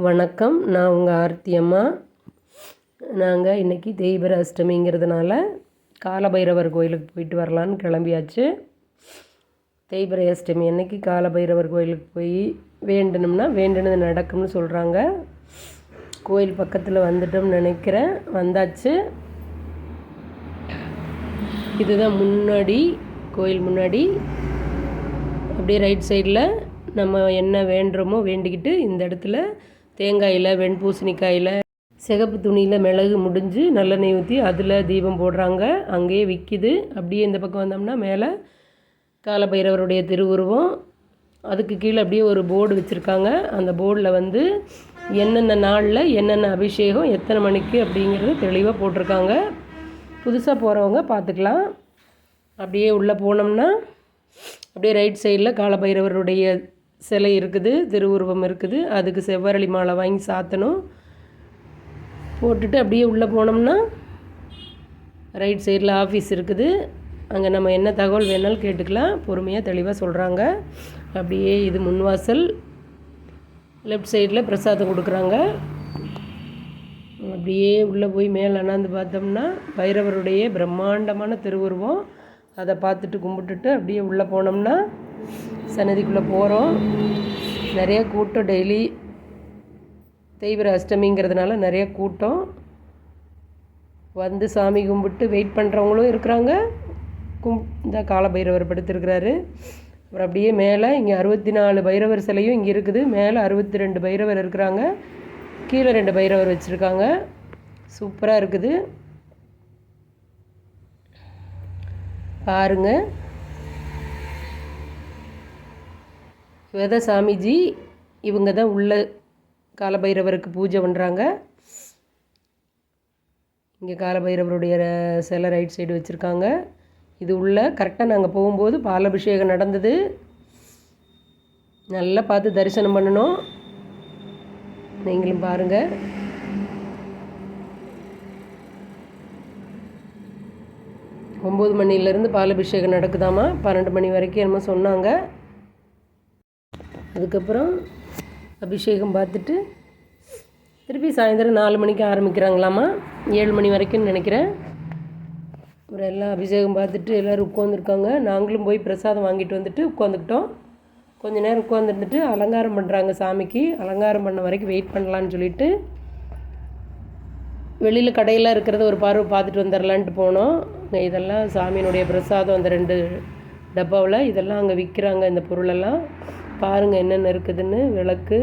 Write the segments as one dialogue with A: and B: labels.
A: வணக்கம். நான் உங்கள் ஆர்த்தி அம்மா. நாங்கள் இன்றைக்கி தேய்பிர அஷ்டமிங்கிறதுனால காலபைரவர் கோயிலுக்கு போயிட்டு வரலான்னு கிளம்பியாச்சு. தேய்பிரை அஷ்டமி அன்னைக்கு காலபைரவர் கோயிலுக்கு போய் வேண்டணும்னா வேண்டுனது நடக்கும்னு சொல்கிறாங்க. கோயில் பக்கத்தில் வந்துட்டோம்னு நினைக்கிறேன். வந்தாச்சு. இதுதான் முன்னாடி கோயில் முன்னாடி. அப்படியே ரைட் சைடில் நம்ம என்ன வேண்டுறோமோ வேண்டிக்கிட்டு இந்த இடத்துல தேங்காயில் வெண்பூசணிக்காயில் சிகப்பு துணியில் மிளகு முடிஞ்சு நல்லெண்ணெய் ஊற்றி அதில் தீபம் போடுறாங்க. அங்கேயே விற்கிது. அப்படியே இந்த பக்கம் வந்தோம்னா மேலே காலபைரவருடைய திருவுருவம், அதுக்கு கீழே அப்படியே ஒரு போர்டு வச்சுருக்காங்க. அந்த போர்டில் வந்து என்னென்ன நாளில் என்னென்ன அபிஷேகம் எத்தனை மணிக்கு அப்படிங்கிறது தெளிவாக போட்டிருக்காங்க. புதுசாக போகிறவங்க பார்த்துக்கலாம். அப்படியே உள்ளே போனோம்னா அப்படியே ரைட் சைடில் காலபைரவருடைய சிலை இருக்குது, திருவுருவம் இருக்குது. அதுக்கு செவ்வரளி மாலை வாங்கி சாத்தணும். போட்டுட்டு அப்படியே உள்ளே போனோம்னா ரைட் சைடில் ஆஃபீஸ் இருக்குது. அங்கே நம்ம என்ன தகவல் வேணாலும் கேட்டுக்கலாம். பொறுமையாக தெளிவாக சொல்கிறாங்க. அப்படியே இது முன்வாசல். லெஃப்ட் சைடில் பிரசாதம் கொடுக்குறாங்க. அப்படியே உள்ளே போய் மேலே அண்ணாந்து பார்த்தோம்னா பைரவருடைய பிரம்மாண்டமான திருவுருவம். அதை பார்த்துட்டு கும்பிட்டுட்டு அப்படியே உள்ளே போனோம்னா சன்னதிக்குள்ளே போகிறோம். நிறைய கூட்டம். டெய்லி தேய்பிரை அஷ்டமிங்கிறதுனால நிறைய கூட்டம் வந்து சாமி கும்பிட்டு வெயிட் பண்ணுறவங்களும் இருக்கிறாங்க. இந்த காலபைரவர் படுத்திருக்கிறாரு. அப்புறம் அப்படியே மேலே இங்கே 64 பைரவர் சிலையும் இங்கே இருக்குது. மேலே 62 பைரவர் இருக்கிறாங்க. கீழே 2 பைரவர் வச்சுருக்காங்க. சூப்பராக இருக்குது பாருங்க. வேத சாமிஜி இவங்க தான் உள்ள காலபைரவருக்கு பூஜை பண்ணுறாங்க. இங்கே காலபைரவருடைய சிலை ரைட் சைடு வச்சுருக்காங்க. இது உள்ள கரெக்டாக நாங்கள் போகும்போது பாலாபிஷேகம் நடந்தது. நல்லா பார்த்து தரிசனம் பண்ணணும். நீங்களும் பாருங்கள். ஒம்பது மணிலேருந்து பாலாபிஷேகம் நடக்குதாமா. 12 மணி வரைக்கும் என்னமோ சொன்னாங்க. அதுக்கப்புறம் அபிஷேகம் பார்த்துட்டு திருப்பி சாயந்தரம் 4 மணிக்கு ஆரம்பிக்கிறாங்களாமா. 7 மணி வரைக்கும்னு நினைக்கிறேன். அப்புறம் எல்லாம் அபிஷேகம் பார்த்துட்டு எல்லோரும் உட்காந்துருக்காங்க. நாங்களும் போய் பிரசாதம் வாங்கிட்டு வந்துட்டு உட்காந்துக்கிட்டோம். கொஞ்சம் நேரம் உட்காந்துருந்துட்டு அலங்காரம் பண்ணுறாங்க சாமிக்கு. அலங்காரம் பண்ண வரைக்கும் வெயிட் பண்ணலான்னு சொல்லிவிட்டு வெளியில் கடையெல்லாம் இருக்கிறத ஒரு பார்வை பார்த்துட்டு வந்துடலான்ட்டு போனோம். இதெல்லாம் சாமியினுடைய பிரசாதம். அந்த 2 டப்பாவில் இதெல்லாம் அங்கே விற்கிறாங்க. இந்த பொருளெல்லாம் பாருங்கள் என்னென்ன இருக்குதுன்னு. விளக்கு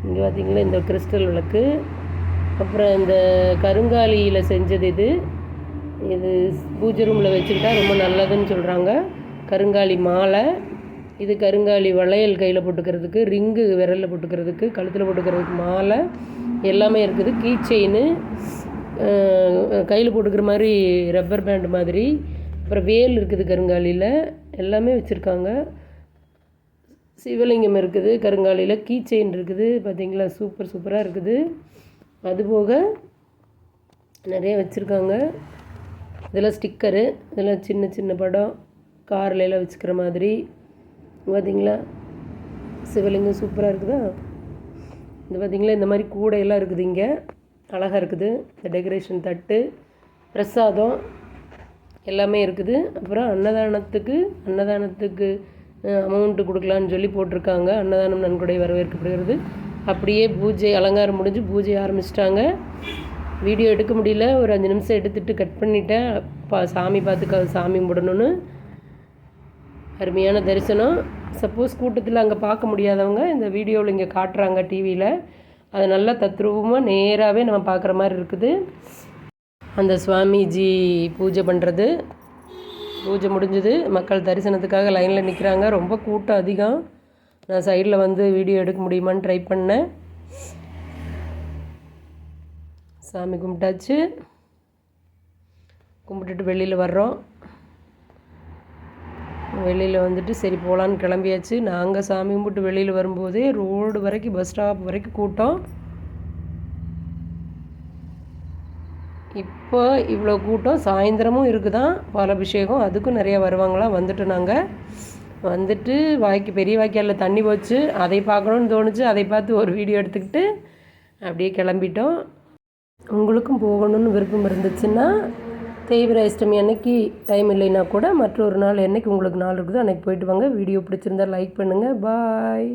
A: இங்கே பார்த்திங்களா, இந்த கிறிஸ்டல் விளக்கு. அப்புறம் இந்த கருங்காலியில் செஞ்சது இது பூஜை ரூமில் வச்சுக்கிட்டா ரொம்ப நல்லதுன்னு சொல்கிறாங்க. கருங்காலி மாலை, இது கருங்காலி வளையல் கையில் போட்டுக்கிறதுக்கு, ரிங்கு விரலில் போட்டுக்கிறதுக்கு, கழுத்தில் போட்டுக்கிறதுக்கு மாலை எல்லாமே இருக்குது. கீ செயின், கையில் போட்டுக்கிற மாதிரி ரப்பர் பேண்ட் மாதிரி. அப்புறம் வேல் இருக்குது கருங்காலியில். எல்லாமே வச்சுருக்காங்க. சிவலிங்கம் இருக்குது கருங்காலியில். கீ செயின் இருக்குது. பார்த்திங்களா, சூப்பராக இருக்குது. அதுபோக நிறைய வச்சுருக்காங்க. இதெல்லாம் ஸ்டிக்கரு. இதெல்லாம் சின்ன சின்ன படம் கார்லாம் வச்சுக்கிற மாதிரி. பார்த்திங்களா, சிவலிங்கம் சூப்பராக இருக்குதா. இந்த பார்த்திங்களா, இந்த மாதிரி கூடையெல்லாம் இருக்குது. இங்கே அழகாக இருக்குது. இந்த டெக்கரேஷன் தட்டு, பிரசாதம் எல்லாமே இருக்குது. அப்புறம் அன்னதானத்துக்கு அமௌண்ட்டு கொடுக்கலான்னு சொல்லி போட்டிருக்காங்க. அன்னதானம் நன்கொடை வரவேற்கப்படுகிறது. அப்படியே பூஜை அலங்காரம் முடிஞ்சு பூஜை ஆரம்பிச்சிட்டாங்க. வீடியோ எடுக்க முடியல. ஒரு 5 நிமிஷம் எடுத்துகிட்டு கட் பண்ணிட்டேன். சாமி பார்த்து சாமி கும்பிடணுன்னு. அருமையான தரிசனம். சப்போஸ் கூட்டத்தில் அங்கே பார்க்க முடியாதவங்க இந்த வீடியோவில் இங்கே காட்டுறாங்க டிவியில். அது நல்லா தத்ரூபமாக நேராகவே நம்ம பார்க்குற மாதிரி இருக்குது. அந்த சுவாமிஜி பூஜை பண்ணுறது. பூஜை முடிஞ்சது. மக்கள் தரிசனத்துக்காக லைனில் நிற்கிறாங்க. ரொம்ப கூட்டம் அதிகம். நான் சைடில் வந்து வீடியோ எடுக்க முடியுமான்னு ட்ரை பண்ணேன். சாமி கும்பிட்டாச்சு. கும்பிட்டுட்டு வெளியில் வர்றோம். வெளியில் வந்துட்டு சரி போகலான்னு கிளம்பியாச்சு. நாங்கள் சாமி கும்பிட்டு வெளியில் வரும்போதே ரோடு வரைக்கும், பஸ் ஸ்டாப் வரைக்கும் கூட்டம். இப்போ இவ்வளோ கூட்டம் சாயந்தரமும் இருக்குதான் பாலாபிஷேகம். அதுக்கும் நிறையா வருவாங்களாம். வந்துட்டு நாங்கள் வந்துட்டு பெரிய வாய்க்காலில் தண்ணி போச்சு, அதை பார்க்கணுன்னு தோணுச்சு. அதை பார்த்து ஒரு வீடியோ எடுத்துக்கிட்டு அப்படியே கிளம்பிட்டோம். உங்களுக்கும் போகணுன்னு விருப்பம் இருந்துச்சுன்னா தேய்பிறை அஷ்டமி அன்னைக்கு டைம் இல்லைன்னா கூட மற்றொரு நாள் என்னைக்கு உங்களுக்கு நாள் இருக்குதோ அன்றைக்கி போயிட்டு வாங்க. வீடியோ பிடிச்சிருந்தா லைக் பண்ணுங்கள். பாய்.